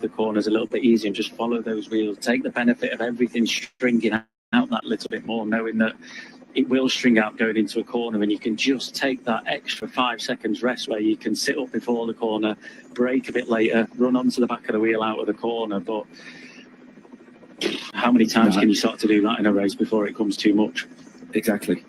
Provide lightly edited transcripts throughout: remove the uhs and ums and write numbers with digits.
the corners a little bit easier and just follow those wheels. Take the benefit of everything stringing out that little bit more, knowing that it will string out going into a corner, and you can just take that extra 5 seconds rest where you can sit up before the corner, brake a bit later, run onto the back of the wheel out of the corner. But how many times can you start to do that in a race before it comes too much? Exactly.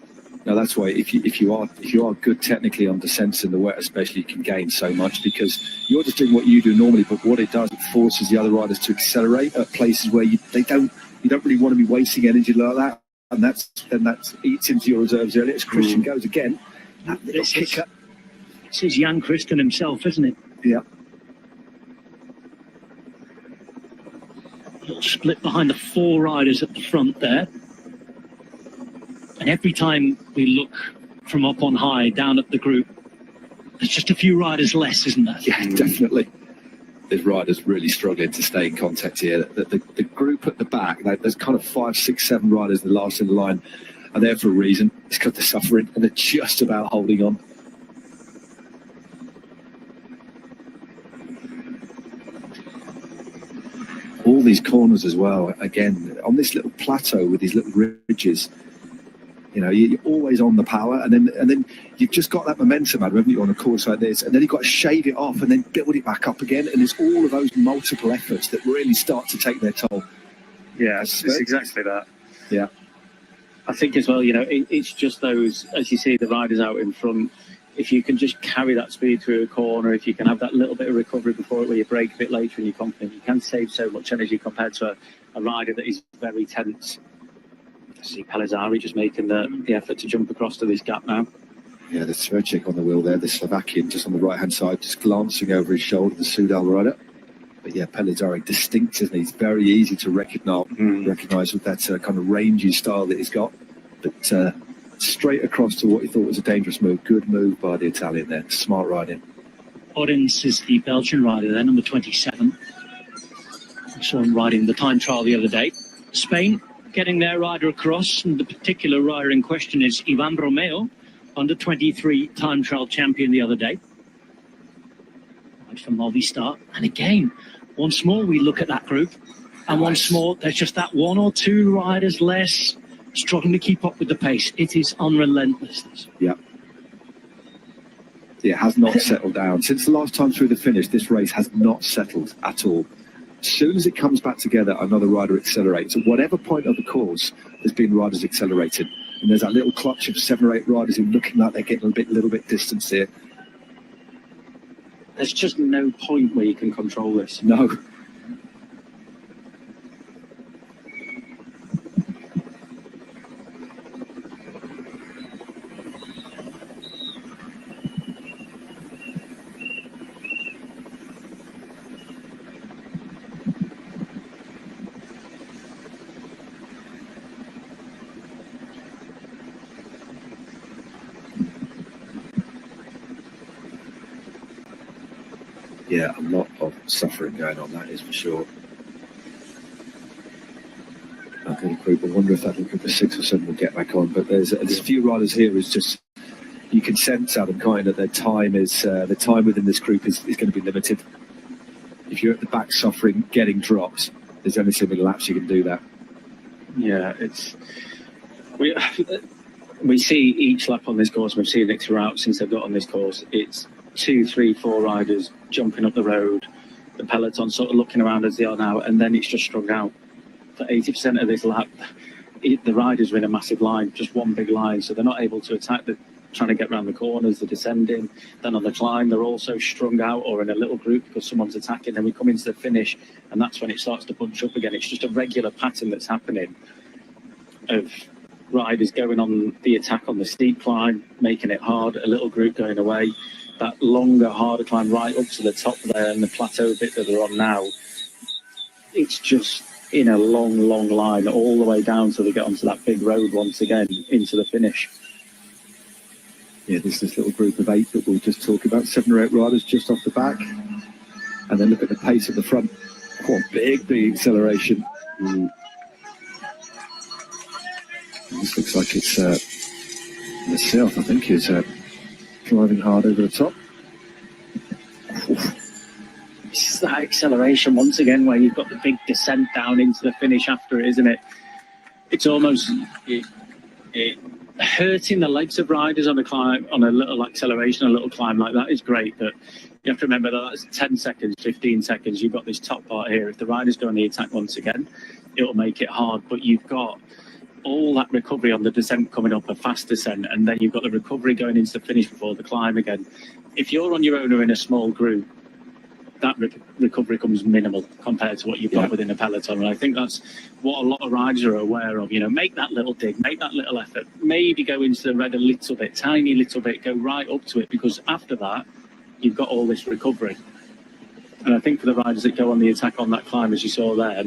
Now that's why if you are good technically on descents in the wet, especially, you can gain so much, because you're just doing what you do normally, but what it does, it forces the other riders to accelerate at places where you don't really want to be wasting energy like that, and that eats into your reserves early. As Christian goes again, that little kicker. This is young Christen himself, isn't it? Yeah. A little split behind the 4 riders at the front there. And every time we look from up on high down at the group, there's just a few riders less, isn't there? Yeah, definitely. There's riders really struggling to stay in contact here. The group at the back, there's kind of 5, 6, 7 riders, the last in the line, are there for a reason. It's because they're suffering and they're just about holding on. All these corners as well, again, on this little plateau with these little ridges, you know, you're always on the power, and then you've just got that momentum, haven't you, on a course like this, and then you've got to shave it off and then build it back up again, and it's all of those multiple efforts that really start to take their toll. Yeah, it's exactly that. Yeah. I think as well, you know, it's just those, as you see, the riders out in front, if you can just carry that speed through a corner, if you can have that little bit of recovery before it, where you brake a bit later and you're confident, you can save so much energy compared to a rider that is very tense. See Pelizari just making the effort to jump across to this gap now. Yeah, there's Zurich on the wheel there, the Slovakian just on the right-hand side, just glancing over his shoulder, the Sudal rider. But yeah, Pelizari, distinct, isn't he? He's very easy to recognise with that kind of rangy style that he's got. But straight across to what he thought was a dangerous move. Good move by the Italian there. Smart riding. Oddins is the Belgian rider there, number 27. I saw him riding the time trial the other day. Spain getting their rider across, and the particular rider in question is Ivan Romeo, under 23 time trial champion the other day. From Movistar. And again, once more we look at that group, and once more there's just that 1 or 2 riders less struggling to keep up with the pace. It is unrelentless. Yeah. It has not settled down. Since the last time through the finish, this race has not settled at all. As soon as it comes back together, another rider accelerates. At whatever point of the course, there's been riders accelerating. And there's that little clutch of 7 or 8 riders who are looking like they're getting a little bit distance here. There's just no point where you can control this. No. Yeah, a lot of suffering going on, that is for sure. I think group, I wonder if that group of 6 or 7 will get back on, but there's a few riders here who's just, you can sense out of kind that their time is, the time within this group is going to be limited. If you're at the back suffering, getting dropped, there's only so many laps you can do that. Yeah, we see each lap on this course, we've seen it throughout since they've got on this course, it's 2, 3, 4 riders jumping up the road, the peloton sort of looking around as they are now, and then it's just strung out. For 80% of this lap, the riders are in a massive line, just one big line, so they're not able to attack, they're trying to get around the corners, they're descending. Then on the climb, they're also strung out or in a little group because someone's attacking. Then we come into the finish, and that's when it starts to bunch up again. It's just a regular pattern that's happening of riders going on the attack on the steep climb, making it hard, a little group going away. That longer, harder climb right up to the top there and the plateau bit that they're on now, it's just in a long, long line all the way down till they get onto that big road once again into the finish. Yeah, this little group of 8 that we'll just talk about, 7 or 8 riders just off the back. And then look at the pace at the front. What big acceleration. This looks like it's the South, I think, is driving hard over the top. It's that acceleration once again where you've got the big descent down into the finish after it, isn't it? It's almost hurting the legs of riders on a climb, on a little acceleration, a little climb like that is great, but you have to remember that that's 10 seconds, 15 seconds. You've got this top part here. If the riders go on the attack once again, it'll make it hard, but you've got all that recovery on the descent coming up, a fast descent, and then you've got the recovery going into the finish before the climb again. If you're on your own or in a small group, that recovery comes minimal compared to what you've got within a peloton. And I think that's what a lot of riders are aware of. You know, make that little dig, make that little effort, maybe go into the red a little bit, tiny little bit, go right up to it, because after that, you've got all this recovery. And I think for the riders that go on the attack on that climb, as you saw there,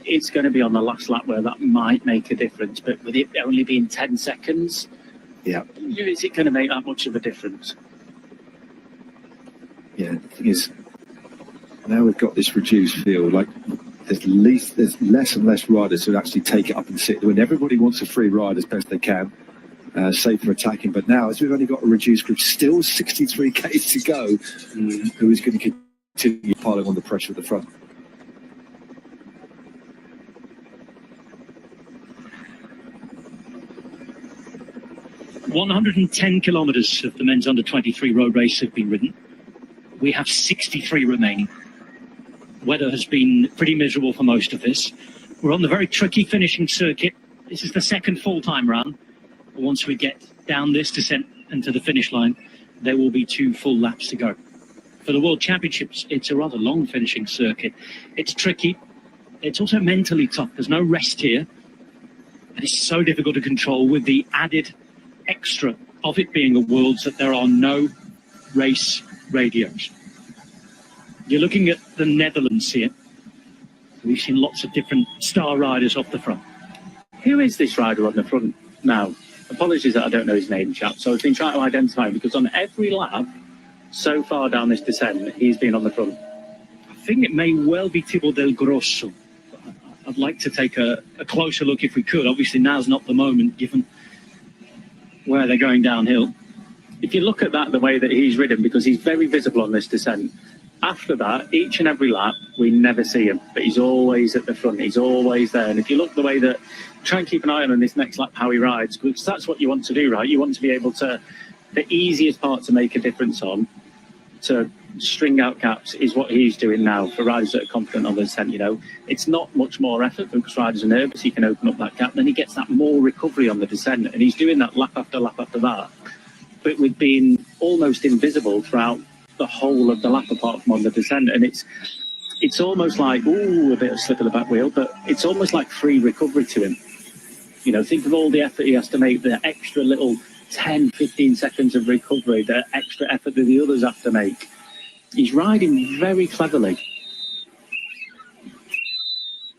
it's going to be on the last lap where that might make a difference. But with it only being 10 seconds, is it going to make that much of a difference? Yeah, the thing is, now we've got this reduced field, like there's less and less riders who actually take it up and sit. When everybody wants a free ride as best they can, safe for attacking. But now, as we've only got a reduced group, still 63 Ks to go, who is going to continue piling on the pressure at the front? "110 kilometres of the men's under-23 road race have been ridden. We have 63 remaining. Weather has been pretty miserable for most of this. We're on the very tricky finishing circuit. This is the second full-time run. But once we get down this descent and to the finish line, there will be 2 full laps to go. For the World Championships, it's a rather long finishing circuit. It's tricky. It's also mentally tough. There's no rest here. And it's so difficult to control with the added extra of it being a Worlds that there are no race radios. You're looking at the Netherlands here. We've seen lots of different star riders off the front. Who is this rider on the front now? Apologies that I don't know his name, chap. So I've been trying to identify him because on every lap so far down this descent, he's been on the front. I think it may well be Thibaut Del Grosso. I'd like to take a closer look if we could. Obviously now's not the moment given where they're going downhill. If you look at that, the way that he's ridden, because he's very visible on this descent, after that, each and every lap, we never see him, but he's always at the front, he's always there. And if you look the way that, try and keep an eye on this next lap, how he rides, because that's what you want to do, right? You want to be able to, the easiest part to make a difference on, to string out gaps, is what he's doing now for riders that are confident on the descent, you know. It's not much more effort because riders are nervous, he can open up that gap, then he gets that more recovery on the descent, and he's doing that lap after that, but with being almost invisible throughout the whole of the lap apart from on the descent. And it's almost like, ooh, a bit of slip of the back wheel, but it's almost like free recovery to him. You know, think of all the effort he has to make, the extra little 10, 15 seconds of recovery, the extra effort that the others have to make. He's riding very cleverly.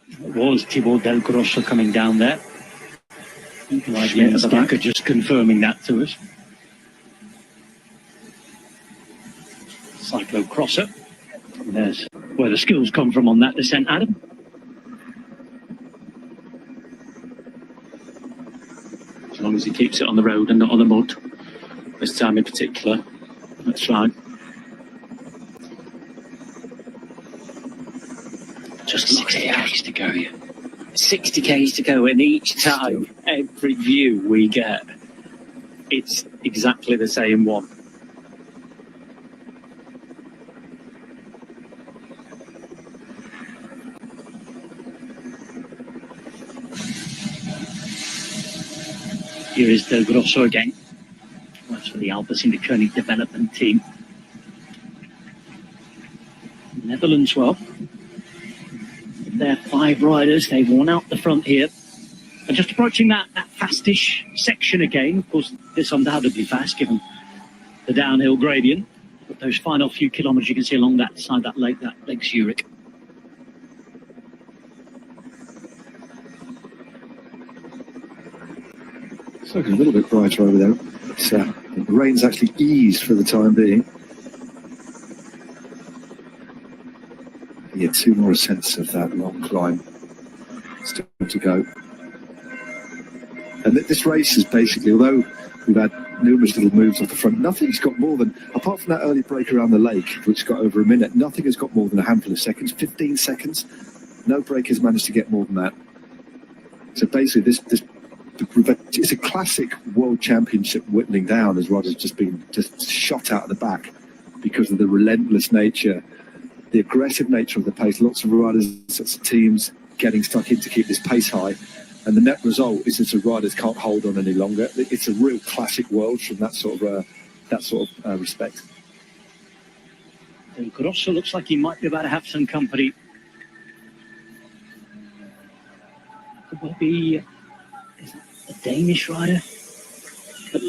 It was Thibaut Del Grosso coming down there. Like just confirming that to us. Cyclo-crosser. There's where the skills come from on that descent, Adam. As long as he keeps it on the road and not on the mud, this time in particular, that's fine. Just 60 Ks to go here. 60 Ks to go, and each time, every view we get, it's exactly the same one. Here is Del Grosso again. That's for the Alpes in the Koenig development team. Netherlands, well, they're 5 riders. They've worn out the front here. And just approaching that fastish section again. Of course, this undoubtedly fast given the downhill gradient. But those final few kilometres you can see along that side, that Lake Zurich. It's looking a little bit brighter over there. The rain's actually eased for the time being. You get 2 more ascents of that long climb still to go. And this race is basically, although we've had numerous little moves off the front. Nothing's got more than, apart from that early break around the lake, which got over a minute, nothing has got more than a handful of seconds, 15 seconds. No break has managed to get more than that. So basically, it's a classic world championship whittling down as riders just being shot out of the back because of the relentless nature, the aggressive nature of the pace. Lots of riders, lots of teams getting stuck in to keep this pace high. And the net result is that the riders can't hold on any longer. It's a real classic world from that sort of respect. And Grosso looks like he might be about to have some company. Could well be a Danish rider. But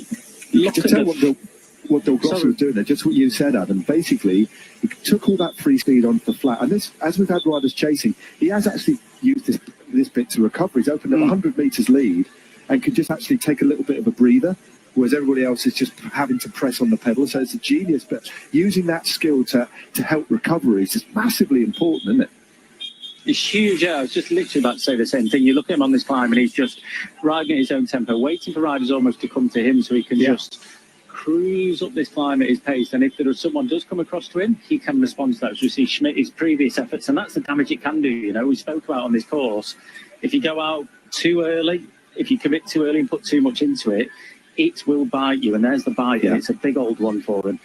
look at what Del Grosso was doing there, just what you said, Adam. Basically, he took all that free speed onto the flat. And this, as we've had riders chasing, he has actually used this bit to recover. He's opened up 100 metres lead and can just actually take a little bit of a breather, whereas everybody else is just having to press on the pedal. So it's a genius, but using that skill to help recovery is just massively important, isn't it? It's huge. Yeah, I was just literally about to say the same thing. You look at him on this climb and he's just riding at his own tempo, waiting for riders almost to come to him so he can just cruise up this climb at his pace. And if someone does come across to him, he can respond to that. As we see Schmidt's previous efforts, and that's the damage it can do. You know, we spoke about on this course, if you go out too early, if you commit too early and put too much into it, it will bite you. And there's the bite. Yeah. It's a big old one for him.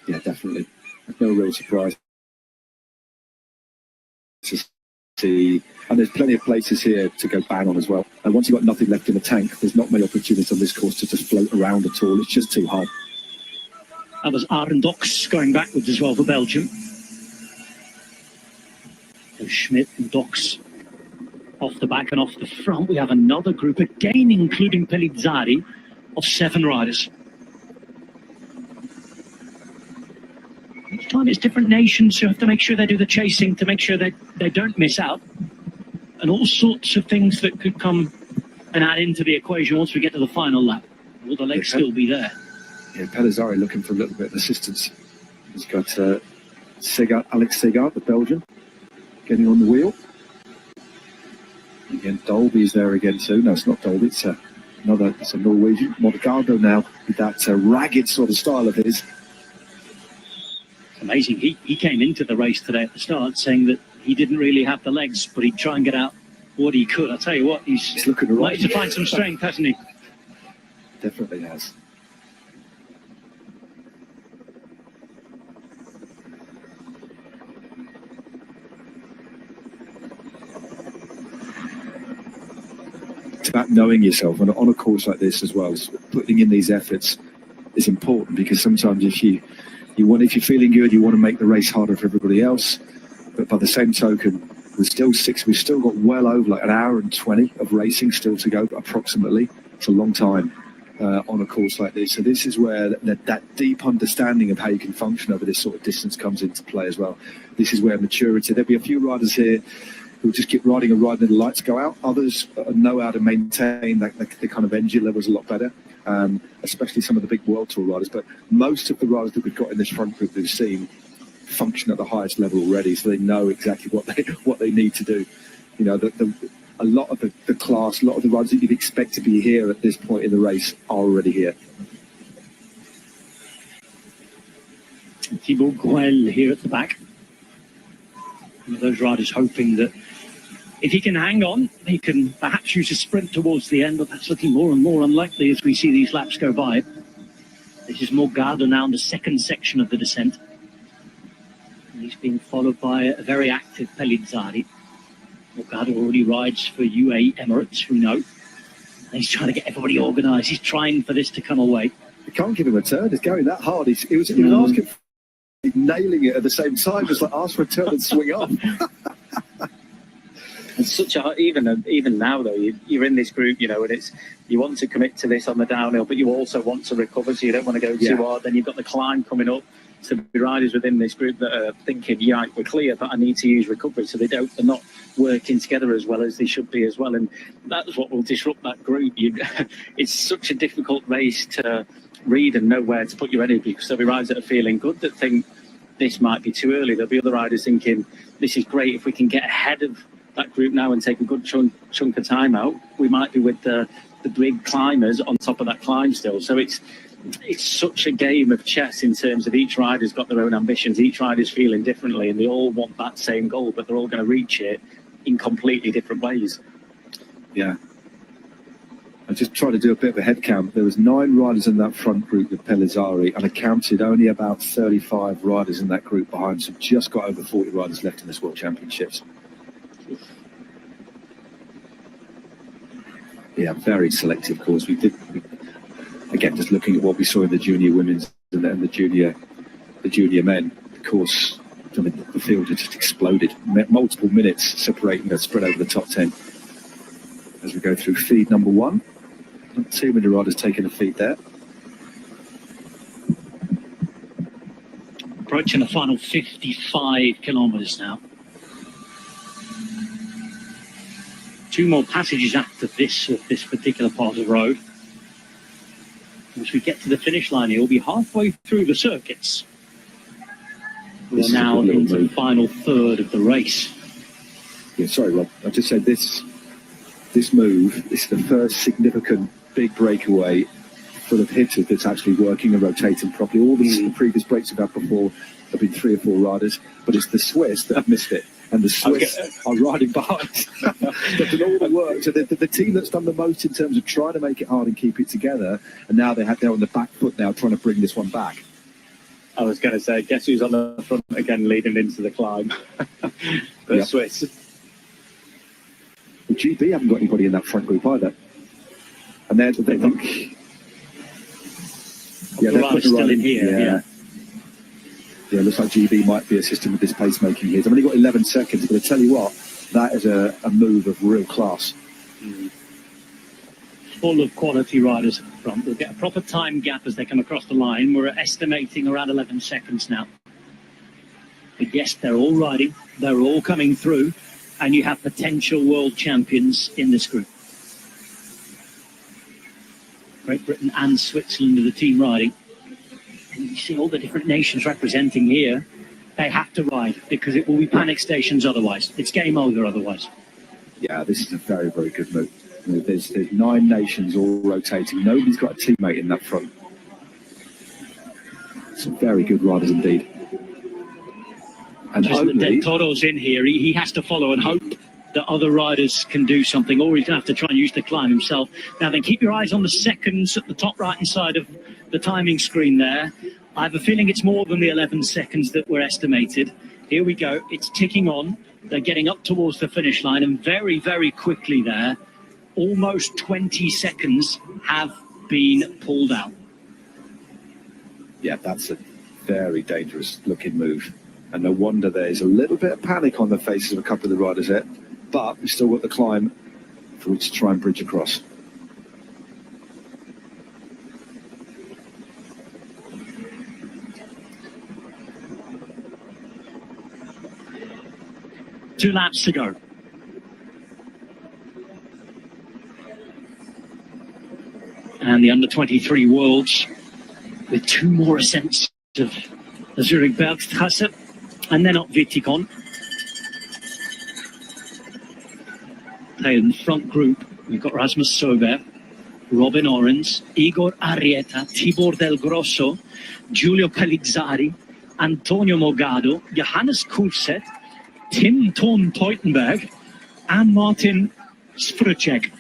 Yeah, definitely. No real surprise. And there's plenty of places here to go bang on as well. And once you've got nothing left in the tank, there's not many opportunities on this course to just float around at all. It's just too hard. That was Arendaux going backwards as well for Belgium. So Schmidt and Dox off the back and off the front. We have another group, again including Pellizzari, of 7 riders. Each time it's different nations who have to make sure they do the chasing, to make sure that they don't miss out. And all sorts of things that could come and add into the equation once we get to the final lap. Will the legs still be there? Yeah, Pellizzari looking for a little bit of assistance. He's got Alex Segard, the Belgian, getting on the wheel. Again, Dolby's there again too. No, it's not Dolby, it's a Norwegian. Morgado now with that ragged sort of style of his. Amazing. He came into the race today at the start saying that he didn't really have the legs, but he'd try and get out what he could. I tell you what, he's looking right. Managed to find some strength, hasn't he? Definitely has. It's about knowing yourself, and on a course like this as well, putting in these efforts is important, because sometimes if you're feeling good, you want to make the race harder for everybody else. But by the same token, we've still got well over like an hour and 20 of racing still to go, approximately. It's a long time on a course like this. So this is where that deep understanding of how you can function over this sort of distance comes into play as well. This is where maturity, there'll be a few riders here who just keep riding and riding and the lights go out. Others know how to maintain the kind of engine levels a lot better. Especially some of the big World Tour riders, but most of the riders that we've got in this front group we've seen function at the highest level already, so they know exactly what they need to do. You know, a lot of the class, a lot of the riders that you'd expect to be here at this point in the race are already here. Thibaut Groel here at the back. One of those riders hoping that if he can hang on, he can perhaps use a sprint towards the end, but that's looking more and more unlikely as we see these laps go by. This is Morgado now in the second section of the descent. And he's being followed by a very active Pellizzari. Morgado already rides for UAE Emirates, we know. And he's trying to get everybody organised. He's trying for this to come away. You can't give him a turn. He's going that hard. He was asking for nailing it at the same time. It's like ask for a turn and swing off. It's such a even now though you're in this group, you know, and it's you want to commit to this on the downhill, but you also want to recover, so you don't want to go too hard. Then you've got the climb coming up. So the riders within this group that are thinking, yeah, we're clear, but I need to use recovery, so they're not working together as well as they should be as well, and that's what will disrupt that group. It's such a difficult race to read and know where to put your energy, because there'll be riders that are feeling good that think this might be too early. There'll be other riders thinking this is great if we can get ahead of that group now and take a good chunk of time out. We might be with the big climbers on top of that climb still. So it's it's such a game of chess in terms of each rider's got their own ambitions, each rider's feeling differently, and they all want that same goal, but they're all going to reach it in completely different ways. Yeah. I just tried to do a bit of a head count. There was 9 riders in that front group with Pellizzari, and I counted only about 35 riders in that group behind, so just got over 40 riders left in this World Championships. Yeah, very selective course. Again, just looking at what we saw in the junior women's and the junior men, the course, I mean, the field had just exploded. Multiple minutes separating, spread over the top 10. As we go through feed number 1, not too many riders taking a feed there. Approaching the final 55 kilometres now. 2 more passages after this particular part of the road. As we get to the finish line, he'll be halfway through the circuits. We're now into the final third of the race. Yeah, sorry, Rob. I just said this move is the first significant big breakaway full of hitters that's actually working and rotating properly. All the previous breaks we've had before have been 3 or 4 riders, but it's the Swiss that have missed it. And the Swiss are riding behind. They've done all the work. So the team that's done the most in terms of trying to make it hard and keep it together, and now they're on the back foot now trying to bring this one back. I was going to say, guess who's on the front again leading into the climb? The Swiss. Well, GB haven't got anybody in that front group either. And they're still in here. Yeah, looks like GB might be assisting with this pacemaking here. They've only got 11 seconds, but I tell you what, that is a move of real class. Full of quality riders at the front. They'll get a proper time gap as they come across the line. We're estimating around 11 seconds now. But yes, they're all riding. They're all coming through. And you have potential world champions in this group. Great Britain and Switzerland are the team riding. And you see all the different nations representing here. They have to ride because it will be panic stations otherwise. It's game over otherwise. Yeah, this is a very, very good move. There's 9 nations all rotating. Nobody's got a teammate in that front. Some very good riders indeed. And Del Toro's in here. He has to follow and hope that other riders can do something, or he's going to have to try and use the climb himself. Now then, keep your eyes on the seconds at the top right-hand side of the timing screen there. I have a feeling it's more than the 11 seconds that were estimated. Here we go. It's ticking on. They're getting up towards the finish line, and very, very quickly there, almost 20 seconds have been pulled out. Yeah, that's a very dangerous looking move. And no wonder there's a little bit of panic on the faces of a couple of the riders there. But we've still got the climb for which to try and bridge across. Two laps to go. And the under-23 Worlds with 2 more ascents of the Zurich Bergstrasse and then up Vitikon. In the front group, we've got Rasmus Sober, Robin Orens, Igor Arrieta, Tibor Del Grosso, Giulio Pellizzari, Antonio Mogado, Johannes Kulset, Tim Thorn Teutenberg, and Martin Sprucek.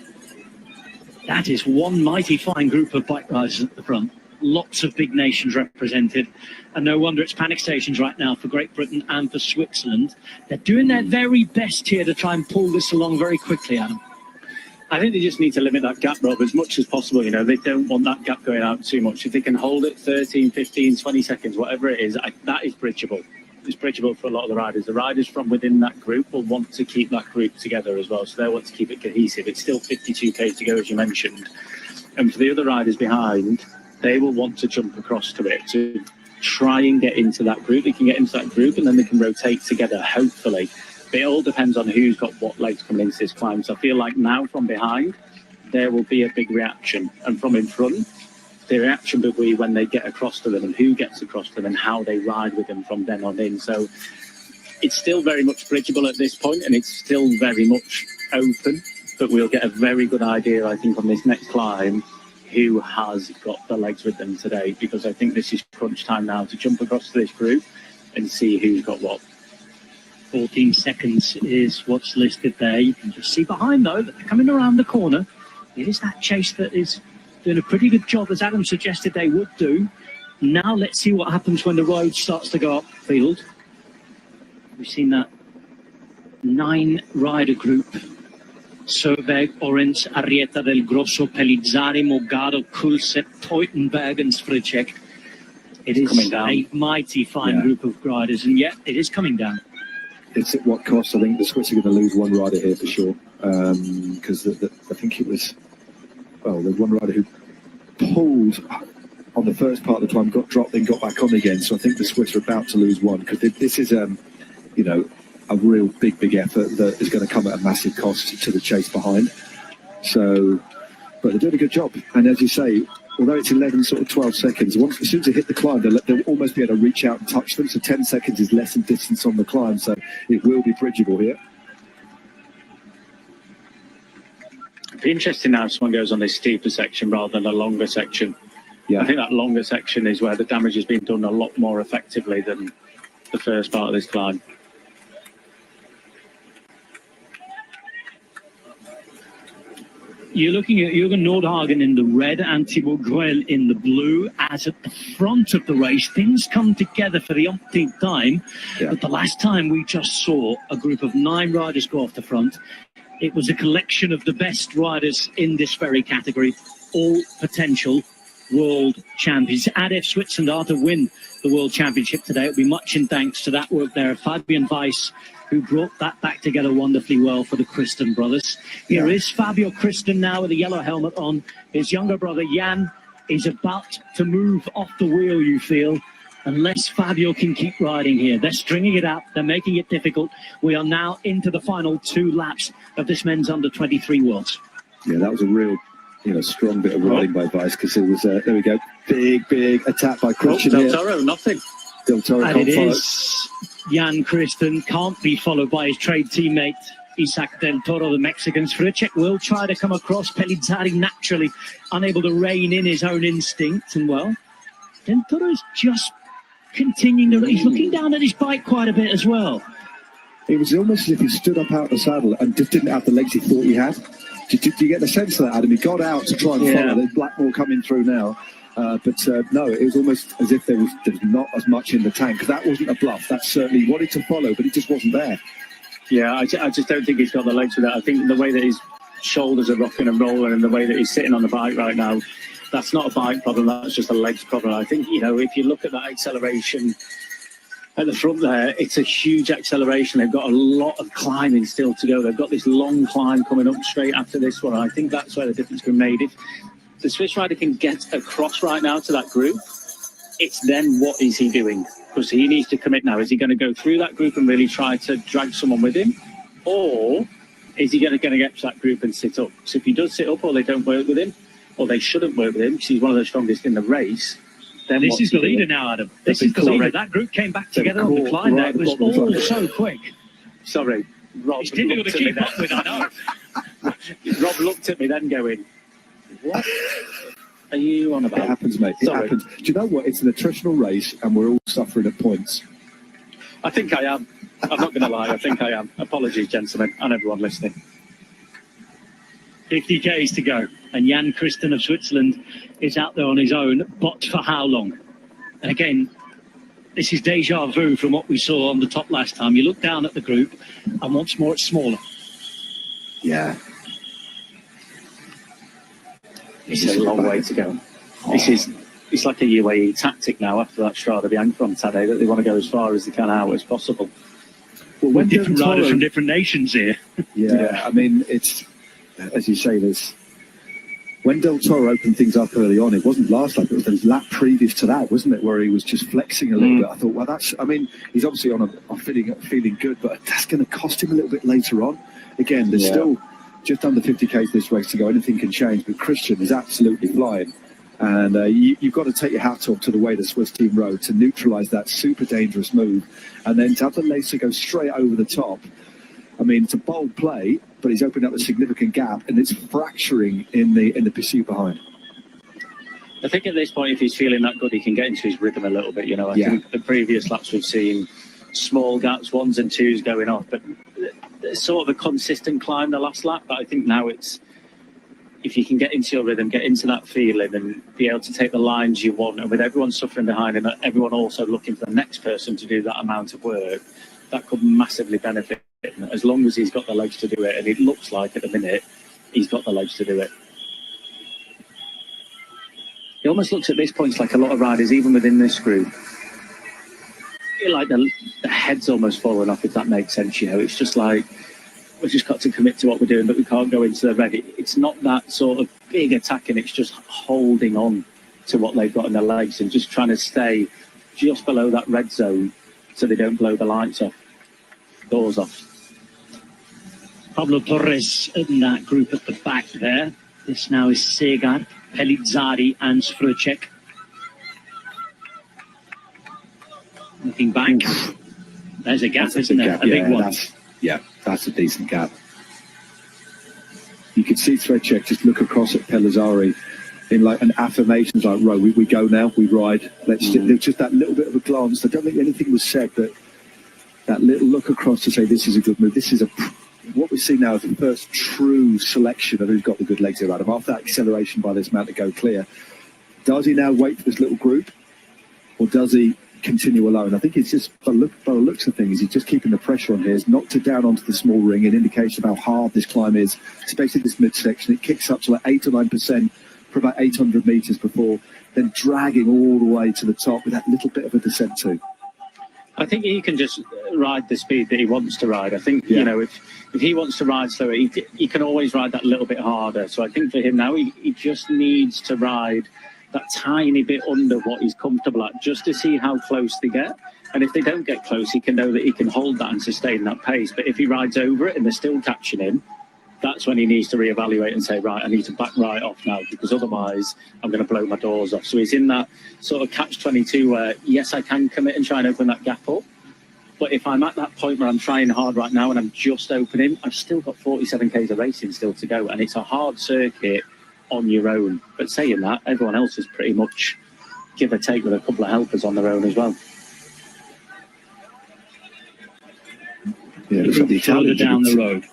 That is one mighty fine group of bike riders at the front. Lots of big nations represented, and no wonder it's panic stations right now for Great Britain and for Switzerland. They're doing their very best here to try and pull this along very quickly, Adam. I think they just need to limit that gap, Rob, as much as possible. They don't want that gap going out too much. If they can hold it 13, 15, 20 seconds, whatever it is, that is bridgeable. It's bridgeable for a lot of the riders. The riders from within that group will want to keep that group together as well, so they want to keep it cohesive. It's still 52k to go, as you mentioned. And for the other riders behind, they will want to jump across to it to try and get into that group. They can get into that group and then they can rotate together, hopefully. But it all depends on who's got what legs coming into this climb. So I feel like now from behind, there will be a big reaction. And from in front, the reaction will be when they get across to them and who gets across to them and how they ride with them from then on in. So it's still very much bridgeable at this point and it's still very much open. But we'll get a very good idea, I think, on this next climb, who has got the legs with them today, because I think this is crunch time now to jump across to this group and see who's got what. 14 seconds is what's listed there. You can just see behind, though, that they're coming around the corner. It is that chase that is doing a pretty good job, as Adam suggested they would do. Now let's see what happens when the road starts to go upfield. We've seen that 9-rider group. Sörberg, Orens, Arrieta del Grosso, Pellizzari, Mogado, Kulset, Teutenberg and Spricek. It is a mighty fine group of riders, and yet it is coming down. It's at what cost? I think the Swiss are going to lose one rider here for sure, because I think it was, well, there's one rider who pulled on the first part of the time, got dropped, then got back on again. So I think the Swiss are about to lose one, because this is, you know, a real big effort that is going to come at a massive cost to the chase behind. So, but they're doing a good job. And as you say, although it's 11, sort of 12 seconds, as soon as they hit the climb, they'll almost be able to reach out and touch them. So 10 seconds is less in distance on the climb. So it will be bridgeable here. It'd be interesting now if someone goes on this steeper section rather than a longer section. Yeah, I think that longer section is where the damage has been done a lot more effectively than the first part of this climb. You're looking at Jürgen Nordhagen in the red and Thibaut Gruel in the blue, as at the front of the race, things come together for the umpteenth time. Yeah. But the last time we just saw a group of 9 riders go off the front, it was a collection of the best riders in this very category, all potential world champions. ADF Switzerland are to win the World Championship today. It'll be much in thanks to that work there of Fabian Weiss, who brought that back together wonderfully well for the Christen brothers. Here is Fabio Christen now with a yellow helmet on. His younger brother Jan is about to move off the wheel, you feel, unless Fabio can keep riding here. They're stringing it out. They're making it difficult. We are now into the final 2 laps of this men's under-23 Worlds. Yeah, that was a real, strong bit of riding by Weiss, because it was, there we go, big attack by Christen. Del Toro, nothing. Del Toro and it is Jan Christen, can't be followed by his trade teammate Isaac Del Toro, the Mexican. Spricek will try to come across. Pellizzari naturally unable to rein in his own instinct, and well, Del Toro is just continuing to. He's looking down at his bike quite a bit as well. It was almost as if he stood up out of the saddle and just didn't have the legs he thought he had. Do you get the sense of that, Adam? He got out to try and follow. There's Blackmore coming through now. But no, it was almost as if there was not as much in the tank. That wasn't a bluff. That certainly wanted to follow, but it just wasn't there. Yeah, I just don't think he's got the legs for that. I think the way that his shoulders are rocking and rolling and the way that he's sitting on the bike right now, that's not a bike problem, that's just a legs problem. I think, if you look at that acceleration at the front there, it's a huge acceleration. They've got a lot of climbing still to go. They've got this long climb coming up straight after this one. I think that's where the difference can be made. If the Swiss rider can get across right now to that group, it's then what is he doing? Because he needs to commit now. Is he going to go through that group and really try to drag someone with him? Or is he going to get to that group and sit up? So if he does sit up, or they don't work with him, or they shouldn't work with him, because he's one of the strongest in the race, then this is the leader now, Adam. This is the leader. That group came back together on the climb there. It was all so quick. Sorry, Rob. It's difficult to keep up with, I know. Rob looked at me then going, what are you on about? It happens, mate. It happens. Do you know what? It's an attritional race, and we're all suffering at points. I think I am. I'm not going to lie. I think I am. Apologies, gentlemen, and everyone listening. 50 Ks to go, and Jan Christen of Switzerland is out there on his own, but for how long? And again, this is deja vu from what we saw on the top last time. You look down at the group, and once more it's smaller. Yeah. This is a long way to go. It's like a UAE tactic now after that Strada Bianca on Saturday, that they want to go as far as they can out as possible. Well, when different riders from different nations here. Yeah, I mean, it's, as you say, when Del Toro opened things up early on, it wasn't last lap, it was the lap previous to that, wasn't it, where he was just flexing a little bit. I thought, well, he's obviously on a feeling good, but that's going to cost him a little bit later on. Again, there's still just under 50 Ks this race to go. Anything can change, but Christen is absolutely flying. And you've got to take your hat off to the way the Swiss team rode to neutralise that super dangerous move, and then to have the lacer go straight over the top. I mean, it's a bold play, but he's opened up a significant gap, and it's fracturing in the pursuit behind. I think at this point, if he's feeling that good, he can get into his rhythm a little bit. You know, I think the previous laps we've seen small gaps, 1s and 2s going off, but it's sort of a consistent climb the last lap. But I think now it's, if you can get into your rhythm, get into that feeling and be able to take the lines you want, and with everyone suffering behind and everyone also looking for the next person to do that amount of work, that could massively benefit him, as long as he's got the legs to do it. And it looks like at the minute he's got the legs to do it. It almost looks at this point like a lot of riders, even within this group, like the head's almost fallen off, if that makes sense. You know, it's just like, we've just got to commit to what we're doing, but we can't go into the red. It's not that sort of big attacking, it's just holding on to what they've got in their legs and just trying to stay just below that red zone so they don't blow the lights off, doors off. Pablo Torres in that group at the back there. This now is Segard, Pelizzari and Sfrucek. Looking back, there's a gap, isn't there? A big one. That's a decent gap. You can see Sfrucek just look across at Pelizzari in like an affirmation, like, right, we go now, we ride. Let's just that little bit of a glance. I don't think anything was said, but that little look across to say this is a good move. This is what we see now is the first true selection of who's got the good legs around him. After that acceleration by this man to go clear, does he now wait for this little group, or does he continue alone? I think it's just, by the looks of things, he's just keeping the pressure on here. He's knocked it down onto the small ring, an indication of how hard this climb is, especially this midsection. It kicks up to like 8 or 9% for about 800 meters before then dragging all the way to the top with that little bit of a descent too. I think he can just ride the speed that he wants to ride. I think, you know, if he wants to ride slower, he can always ride that little bit harder. So I think for him now, he just needs to ride that tiny bit under what he's comfortable at, just to see how close they get. And if they don't get close, he can know that he can hold that and sustain that pace. But if he rides over it and they're still catching him, that's when he needs to reevaluate and say, right, I need to back right off now, because otherwise I'm going to blow my doors off. So he's in that sort of catch-22 where, yes, I can commit and try and open that gap up. But if I'm at that point where I'm trying hard right now and I'm just opening, I've still got 47 Ks of racing still to go. And it's a hard circuit on your own. But saying that, everyone else is pretty much give or take with a couple of helpers on their own as well. Yeah, looks like the further down the road.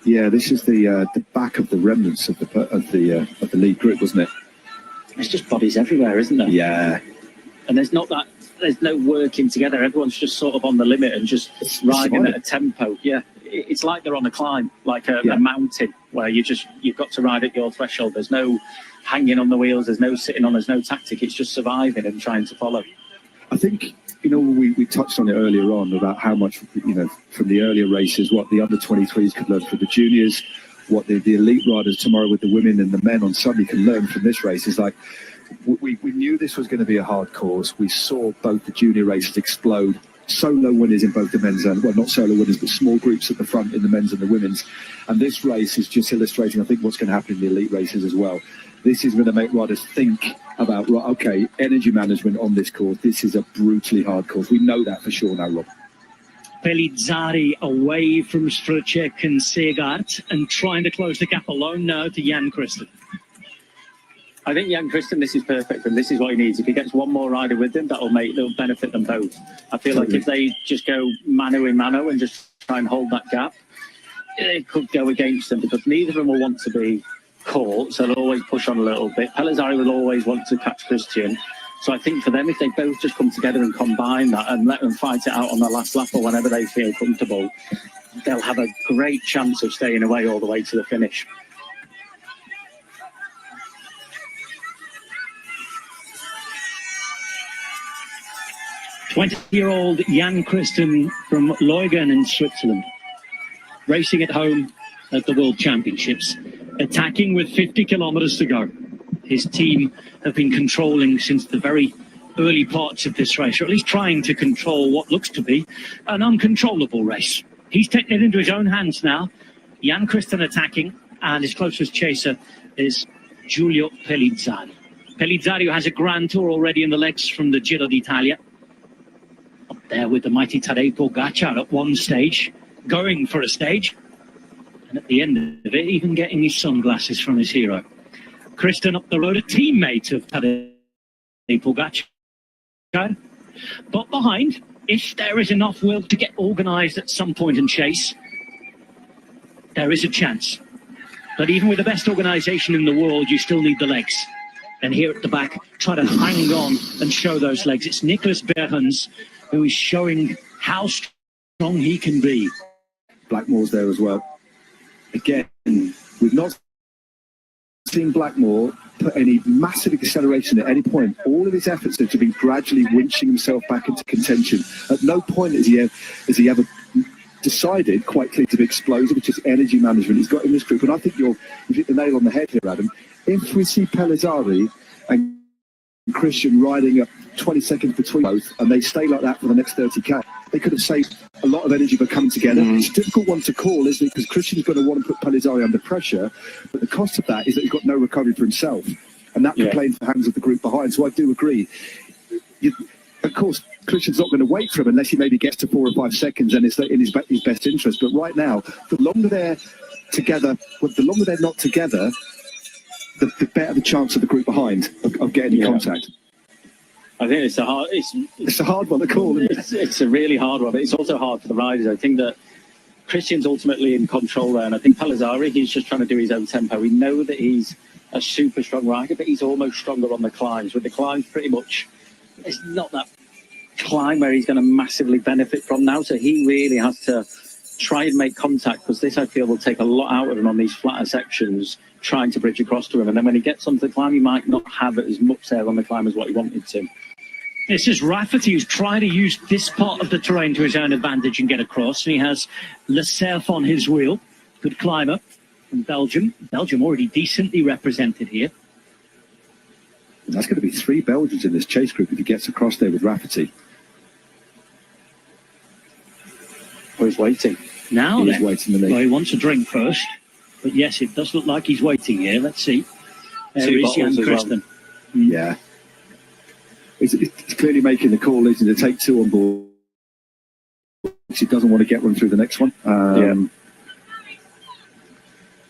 Yeah, this is the back of the remnants of the lead group, wasn't it? There's just bodies everywhere, isn't there? Yeah. And there's no working together. Everyone's just sort of on the limit and just riding at a tempo. Yeah, it's like they're on a climb, like a mountain, where you've got to ride at your threshold. There's no hanging on the wheels. There's no sitting on. There's no tactic. It's just surviving and trying to follow. I think, we touched on it earlier on about how much, from the earlier races, what the under-23s could learn from the juniors, what the elite riders tomorrow with the women and the men on Sunday can learn from this race. Is like, we knew this was going to be a hard course. We saw both the junior races explode. Solo winners in both the men's and, well, not solo winners, but small groups at the front in the men's and the women's. And this race is just illustrating, I think, what's going to happen in the elite races as well. This is going to make riders think about, right, okay, energy management on this course. This is a brutally hard course. We know that for sure now, Rob. Pelizzari away from Sfrucek and Segard and trying to close the gap alone now to Jan Christen. I think Jan Christen, this is perfect, and this is what he needs. If he gets one more rider with him, that'll benefit them both. I feel like if they just go mano in mano and just try and hold that gap, it could go against them, because neither of them will want to be caught, so they'll always push on a little bit. Pelizzari will always want to catch Christian. So I think for them, if they both just come together and combine that and let them fight it out on the last lap or whenever they feel comfortable, they'll have a great chance of staying away all the way to the finish. Twenty-year-old Jan Christen from Leughen in Switzerland, racing at home at the World Championships, attacking with 50 kilometers to go. His team have been controlling since the very early parts of this race, or at least trying to control what looks to be an uncontrollable race. He's taken it into his own hands now. Jan Christen attacking, and his closest chaser is Giulio Pelizzari. Pelizzari, who has a Grand Tour already in the legs from the Giro d'Italia. Up there with the mighty Tadej Pogacar at one stage, going for a stage. And at the end of it, even getting his sunglasses from his hero. Christen up the road, a teammate of Tadej Pogacar. But behind, if there is enough will to get organised at some point and chase, there is a chance. But even with the best organisation in the world, you still need the legs. And here at the back, try to hang on and show those legs. It's Nicholas Berhans who is showing how strong he can be. Blackmore's there as well. Again, we've not seen Blackmore put any massive acceleration at any point. All of his efforts have been gradually winching himself back into contention. At no point has he ever decided quite clearly to be explosive. It's just energy management he's got in this group. And I think you've hit the nail on the head here, Adam. If we see Pellizzari and Christian riding up 20 seconds between both, and they stay like that for the next 30k, they could have saved a lot of energy by coming together. It's a difficult one to call, isn't it? Because Christian's going to want to put Pellizzari under pressure, but the cost of that is that he's got no recovery for himself, and that can play into the hands of the group behind. So I do agree. Of course, Christian's not going to wait for him unless he maybe gets to 4 or 5 seconds, and it's in his best interest. But right now, the longer they're together, the longer they're not together, the better the chance of the group behind of getting in contact. I think it's a hard one to call. It's a really hard one, but it's also hard for the riders. I think that Christian's ultimately in control there, and I think Pellizzari, he's just trying to do his own tempo. We know that he's a super strong rider, but he's almost stronger on the climbs. With the climbs, pretty much, it's not that climb where he's going to massively benefit from now. So he really has to try and make contact, because this, I feel, will take a lot out of him on these flatter sections, trying to bridge across to him. And then when he gets onto the climb, he might not have as much there on the climb as what he wanted to. This is Rafferty, who's trying to use this part of the terrain to his own advantage and get across. And he has Le Cerf on his wheel. Good climber from Belgium. Belgium already decently represented here. And that's going to be 3 Belgians in this chase group if he gets across there with Rafferty. Oh, he's waiting. Now he's waiting. Well, he wants a drink first. But yes, it does look like he's waiting here. Let's see. There is Jan Christen. Well. Yeah. It's clearly making the call, isn't it, to take 2 on board. He doesn't want to get one through the next one. I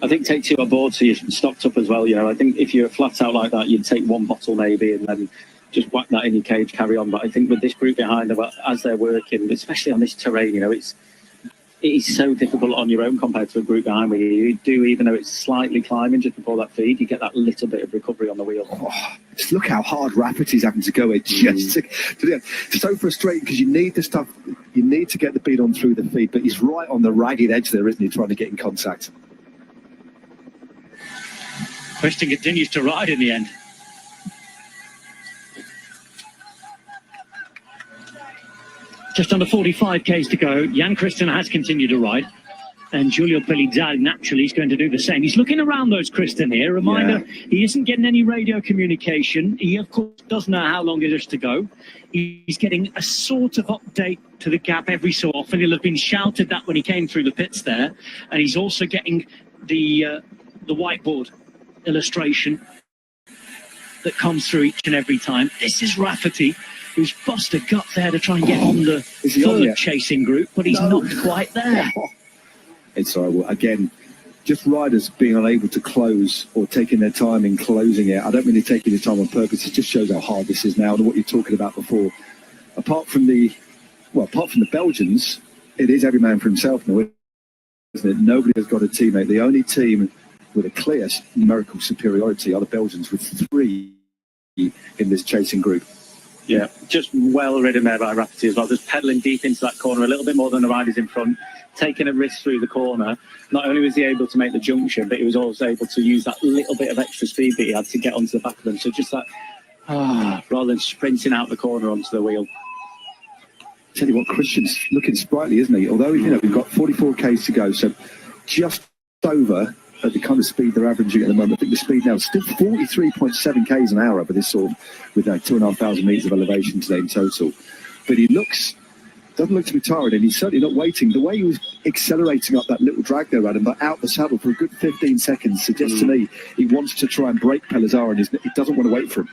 think take 2 on board, so you're stocked up as well. You know, I think if you're flat out like that, you'd take 1 bottle maybe, and then just whack that in your cage, carry on. But I think with this group behind them, as they're working, especially on this terrain, you know, it is so difficult on your own compared to a group behind where you do, even though it's slightly climbing just before that feed, you get that little bit of recovery on the wheel. Oh, just look how hard Rafferty's having to go. It's so frustrating, because you need the stuff, you need to get the beat on through the feed, but he's right on the ragged edge there, isn't he, trying to get in contact. Christen continues to ride in the end. Just under 45 k's to go. Jan Christen has continued to ride, and Giulio Pellizzari naturally is going to do the same. He's looking around those Christen here. Reminder, he isn't getting any radio communication. He, of course, doesn't know how long it is to go. He's getting a sort of update to the gap every so often. He'll have been shouted that when he came through the pits there, and he's also getting the whiteboard illustration that comes through each and every time. This is Rafferty, who's bust a gut there to try and get on the third chasing group, but he's not quite there. It's all right. Well, again, just riders being unable to close or taking their time in closing it. I don't mean they're taking their time on purpose. It just shows how hard this is now, and what you're talking about before. Apart from the Belgians, it is every man for himself now, isn't it? Nobody has got a teammate. The only team with a clear numerical superiority are the Belgians, with 3 in this chasing group. Yeah, just well ridden there by Rafferty as well, just pedalling deep into that corner a little bit more than the riders in front, taking a risk through the corner. Not only was he able to make the junction, but he was also able to use that little bit of extra speed that he had to get onto the back of them. So just that, rather than sprinting out the corner onto the wheel. Tell you what, Christian's looking sprightly, isn't he? Although, you know, we've got 44 k's to go, so just over at the kind of speed they're averaging at the moment. I think the speed now is still 43.7 k's an hour over this sort of, with 2,500 metres of elevation today in total. But he doesn't look to be tired, and he's certainly not waiting. The way he was accelerating up that little drag there, Adam, but out the saddle for a good 15 seconds suggests to me he wants to try and break Pellizzari, and he doesn't want to wait for him.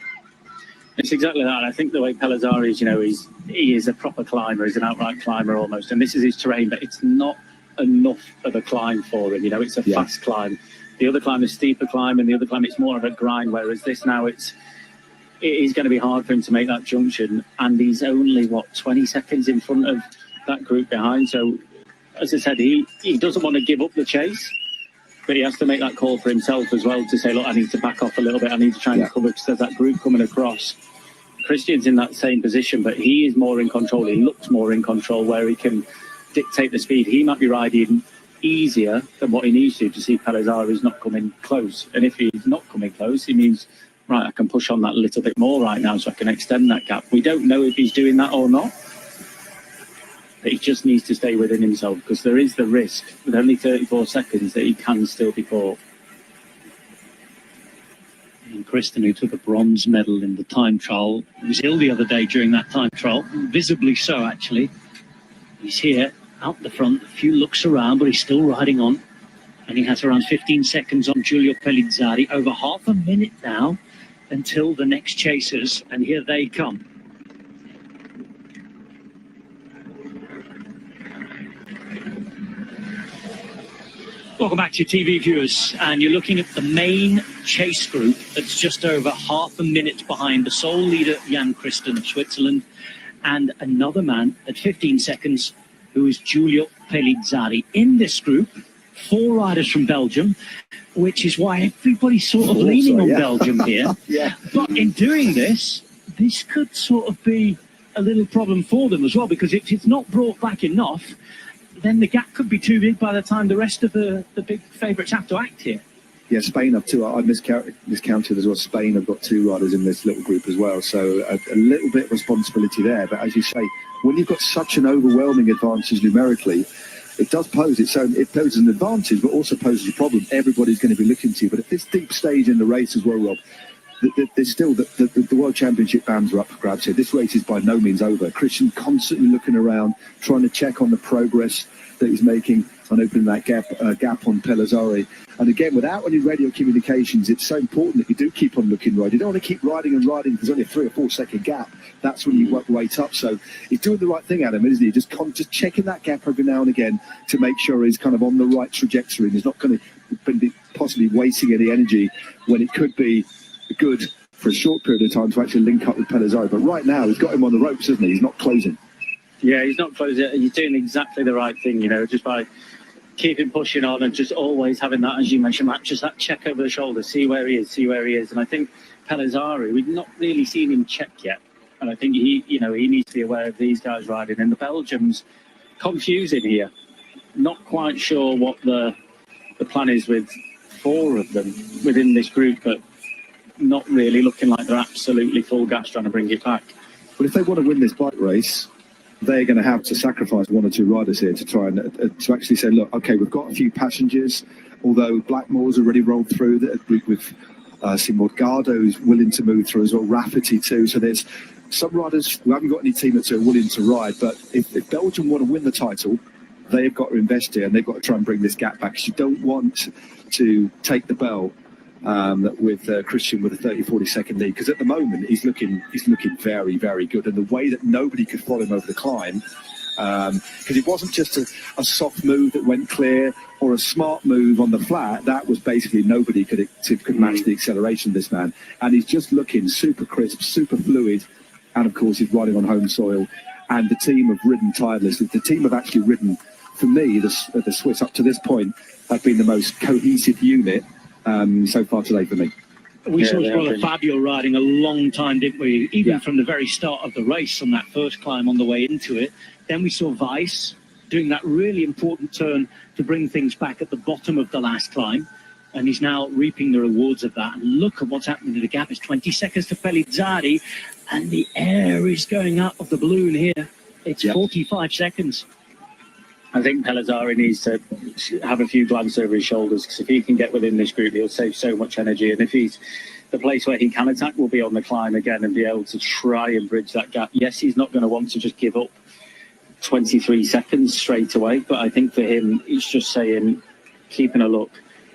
It's exactly that. I think the way Pellizzari is, you know, he is a proper climber. He's an outright climber almost, and this is his terrain, but it's not enough of a climb for him. You know, it's a fast climb. The other climb is steeper climb, and the other climb it's more of a grind, whereas this now it's it is going to be hard for him to make that junction, and he's only, 20 seconds in front of that group behind. So, as I said, he doesn't want to give up the chase, but he has to make that call for himself as well to say, look, I need to back off a little bit. I need to try and cover because there's that group coming across. Christian's in that same position, but he is more in control. He looks more in control where he can dictate the speed. He might be riding easier than what he needs to see Pellizzari's not coming close. And if he's not coming close, he means, right, I can push on that a little bit more right now so I can extend that gap. We don't know if he's doing that or not, but he just needs to stay within himself because there is the risk with only 34 seconds that he can still be caught. And Christen, who took a bronze medal in the time trial, was ill the other day during that time trial, visibly so actually. He's here out the front, a few looks around, but he's still riding on. And he has around 15 seconds on Giulio Pellizzari, over half a minute now until the next chasers, and here they come. Welcome back to TV viewers, and you're looking at the main chase group that's just over half a minute behind the sole leader, Jan Christen of Switzerland, and another man at 15 seconds, who is Giulio Pellizzari. In this group, 4 riders from Belgium, which is why everybody's sort of leaning on Belgium here. But in doing this could sort of be a little problem for them as well, because if it's not brought back enough, then the gap could be too big by the time the rest of the big favourites have to act here. Yeah, Spain have 2. I miscounted as well. Spain have got 2 riders in this little group as well. So a little bit of responsibility there. But as you say, when you've got such an overwhelming advantage numerically, it does pose its own. It poses an advantage, but also poses a problem. Everybody's going to be looking to you. But at this deep stage in the race as well, Rob, there's still the World Championship bands are up for grabs here. This race is by no means over. Christian constantly looking around, trying to check on the progress that he's making on opening that gap on Pellizzari. And again, without any radio communications, it's so important that you do keep on looking right. You don't want to keep riding and riding. There's only a 3 or 4 second gap. That's when you wait up. So he's doing the right thing, Adam, isn't he? Just checking that gap every now and again to make sure he's kind of on the right trajectory and he's not going to be possibly wasting any energy when it could be good for a short period of time to actually link up with Pellizzari. But right now, he's got him on the ropes, isn't he? He's not closing. Yeah, he's not closing. He's doing exactly the right thing, just by keeping pushing on and just always having that, as you mentioned, Matt, just that check over the shoulder, see where he is. And I think Pellizzari, we've not really seen him check yet. And I think he needs to be aware of these guys riding. And the Belgians, confusing here. Not quite sure what the plan is with 4 of them within this group, but not really looking like they're absolutely full gas trying to bring it back. But if they want to win this bike race, they're going to have to sacrifice 1 or 2 riders here to try and to actually say, look, okay, we've got a few passengers, although Blackmore's already rolled through. We've seen Morgado's willing to move through as well, Rafferty too. So there's some riders who haven't got any teammates who are willing to ride. But if Belgium want to win the title, they've got to invest here and they've got to try and bring this gap back, because you don't want to take the bell with Christian with a 30-40 second lead, because at the moment he's looking very, very good. And the way that nobody could follow him over the climb, because it wasn't just a soft move that went clear or a smart move on the flat, that was basically nobody could match the acceleration of this man. And he's just looking super crisp, super fluid, and of course he's riding on home soil. And the team have ridden tireless. The team have actually ridden, for me, the Swiss up to this point have been the most cohesive unit so far today for me. We saw as well Fabio riding a long time, didn't we? Even from the very start of the race on that first climb on the way into it. Then we saw Weiss doing that really important turn to bring things back at the bottom of the last climb. And he's now reaping the rewards of that. And look at what's happening to the gap. It's 20 seconds to Pellizzari, and the air is going out of the balloon here. It's 45 seconds. I think Pellizzari needs to have a few glances over his shoulders, because if he can get within this group, he'll save so much energy. And if he's the place where he can attack will be on the climb again and be able to try and bridge that gap. Yes, he's not going to want to just give up 23 seconds straight away, but I think for him, he's just saying, keeping a look.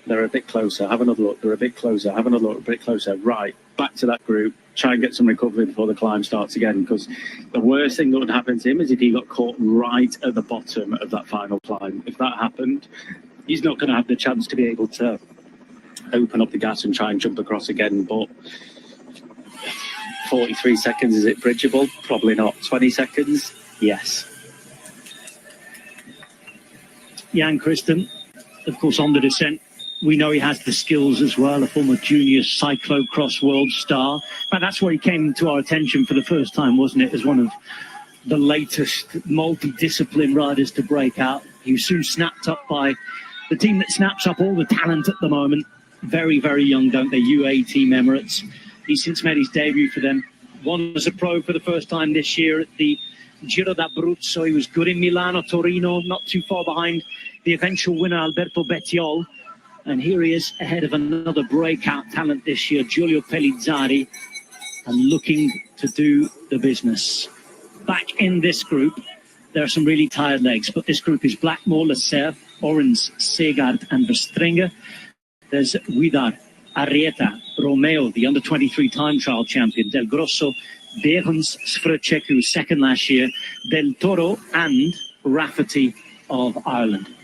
They're a bit closer, have another look. They're a bit closer, have another look, a bit closer. Right, back to that group. Try and get some recovery before the climb starts again, because the worst thing that would happen to him is if he got caught right at the bottom of that final climb. If that happened, he's not going to have the chance to be able to open up the gas and try and jump across again. But 43 seconds, is it bridgeable? Probably not. 20 seconds? Yes. Jan Christen, of course, on the descent. We know he has the skills as well, a former junior cyclocross world star. But that's where he came to our attention for the first time, wasn't it? As one of the latest multi-discipline riders to break out. He was soon snapped up by the team that snaps up all the talent at the moment. Very, very young, don't they? UAE Team Emirates. He's since made his debut for them. Won as a pro for the first time this year at the Giro d'Abruzzo. He was good in Milano, Torino, not too far behind the eventual winner, Alberto Bettiol. And here he is ahead of another breakout talent this year, Giulio Pellizzari, and looking to do the business. Back in this group, there are some really tired legs, but this group is Blackmore, Lasserre, Orens, Segard and Verstringer. There's Widar, Arrieta, Romeo, the under-23 time trial champion, Del Grosso, Behrens, Svrček, who was second last year, Del Toro and Rafferty of Ireland.